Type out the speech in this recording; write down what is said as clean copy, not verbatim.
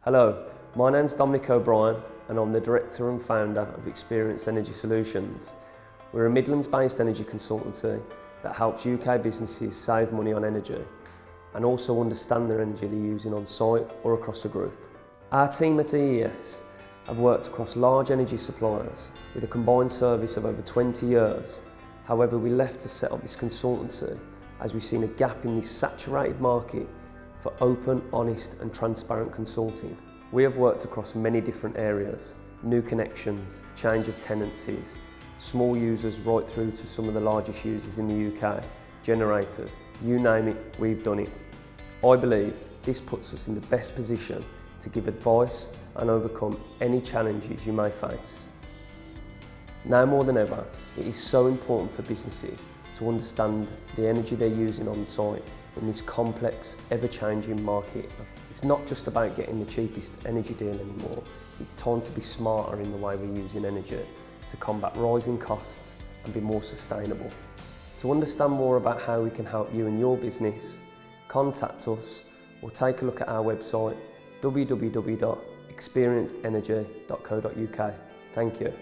Hello, my name's Dominic O'Brien and I'm the Director and Founder of Experienced Energy Solutions. We're a Midlands-based energy consultancy that helps UK businesses save money on energy and also understand their energy they're using on site or across a group. Our team at EES have worked across large energy suppliers with a combined service of over 20 years. However, we left to set up this consultancy as we've seen a gap in this saturated market for open, honest and transparent consulting. We have worked across many different areas: new connections, change of tenancies, small users right through to some of the largest users in the UK, generators, you name it, we've done it. I believe this puts us in the best position to give advice and overcome any challenges you may face. Now more than ever, it is so important for businesses to understand the energy they're using on site in this complex, ever-changing market. It's not just about getting the cheapest energy deal anymore. It's time to be smarter in the way we're using energy to combat rising costs and be more sustainable. To understand more about how we can help you and your business, contact us or take a look at our website www.experiencedergy.co.uk. Thank you.